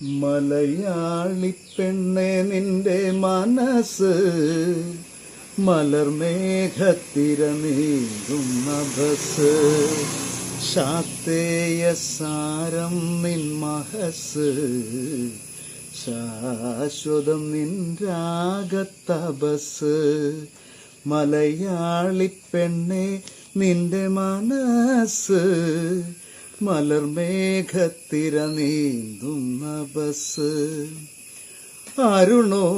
മലയാളി പെണ്ണെ നിന്റെ മനസ്സ് മലർമേഘത്തിര നീങ്ങുന്ന ബസ്. ശാക്തേയ സാരം നിൻ മഹസ്, ശാശ്വതം നിൻ രാഗത്തപസ്. മലയാളി പെണ്ണെ നിന്റെ മനസ്സ് മലർമേഘത്തിര നീന്തുന്ന ബസ്. അരുണോദയത്തിലും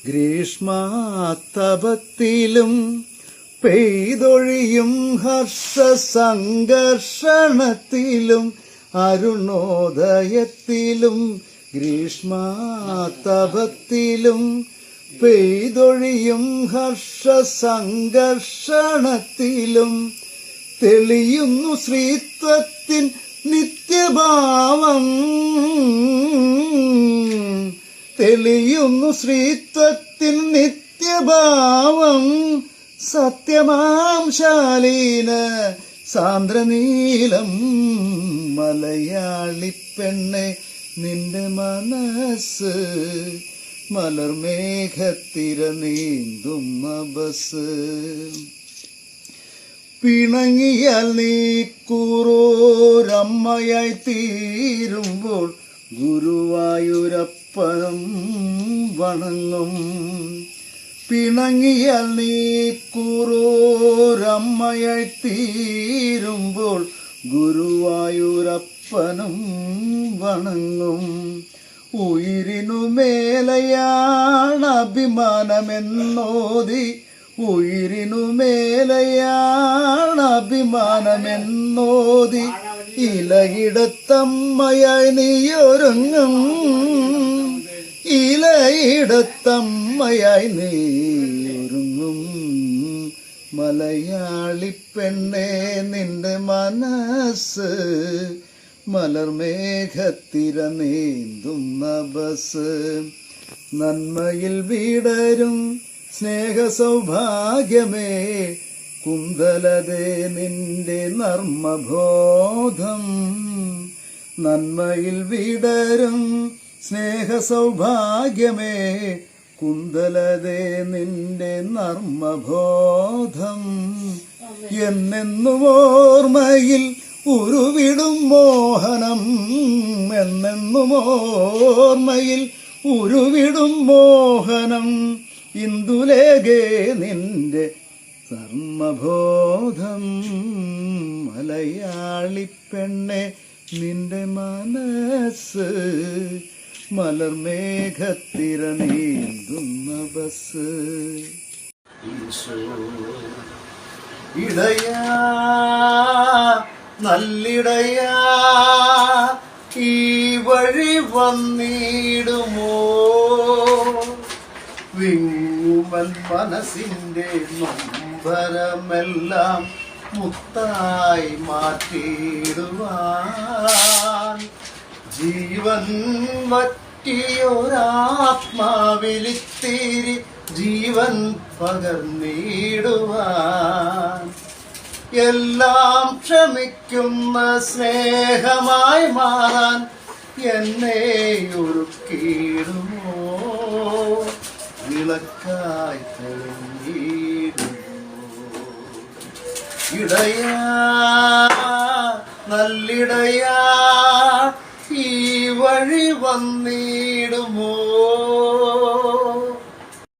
ഗ്രീഷ്മാതപത്തിലും പെയ്തൊഴിയും ഹർഷസംഘർഷണത്തിലും, അരുണോദയത്തിലും ഗ്രീഷ്മാതപത്തിലും പെയ്തൊഴിയും ഹർഷസംഘർഷണത്തിലും തെളിയുന്നു ശ്രീത്വത്തിൻ നിത്യഭാവം, തെളിയുന്നു ശ്രീത്വത്തിൻ നിത്യഭാവം. സത്യമാം ശാലീന സാന്ദ്രനീലം. മലയാളി പെണ്ണെ നിന്റെ മനസ്സ് മലർമേഘത്തിര നീന്തുന്ന ബസ്. പിണങ്ങിയാൽ നീ കൂറോരമ്മയായി തീരുമ്പോൾ ഗുരുവായൂരപ്പനും വണങ്ങും. പിണങ്ങിയാൽ നീ കൂറോരമ്മയായി തീരുമ്പോൾ ഗുരുവായൂരപ്പനും വണങ്ങും. ഉയിരിനു മേലെയാണ് അഭിമാനമെന്നോതി, ഉയിരിനു മേലെയാണ് അഭിമാനമെന്നോതി ഇലയിടത്തമ്മയായി നീയൊരുങ്ങും, ഇലയിടത്തമ്മയായി നീയൊരുങ്ങും. മലയാളി പെണ്ണെ നിന്റെ മനസ്സ് മലർമേഘത്തിര നീന്തുന്ന ബസ്. നന്മയിൽ വിടരും സ്നേഹസൗഭാഗ്യമേ കുന്തലതേ നിന്റെ നർമ്മബോധം. നന്മയിൽ വിടരും സ്നേഹസൗഭാഗ്യമേ കുന്തലതേ നിന്റെ നർമ്മബോധം. എന്നെന്നും ഓർമ്മയിൽ ഉരുവിടും മോഹനം, എന്നെന്നും ഓർമ്മയിൽ ഉരുവിടും മോഹനം. ഇന്ദുലേഖേ നിന്റെ ധർമ്മബോധം. മലയാളി പെണ്ണെ നിന്റെ മനസ്സ് മലർമേഘത്തിര നീന്തുന്ന ബസ്. ഇടയാ നല്ലിടയാ ഈ വഴി വന്നിടുമോ, വിങ്ങുമൻ മനസ്സിന്റെ നൊമ്പരമെല്ലാം മുത്തായി മാറ്റിയിടുവാൻ. ജീവൻ വറ്റിയൊരാത്മാവിലിത്തിരി ജീവൻ പകർന്നിടുവാൻ. എല്ലാം ക്ഷമിക്കുന്ന സ്നേഹമായി മാറാൻ എന്നെ ഒരുക്കിയിടുമോ, വിളക്കായി തെളിഞ്ഞിടുമോ. ഇടയാ നല്ലിടയാ ഈ വഴി വന്നിടുമോ.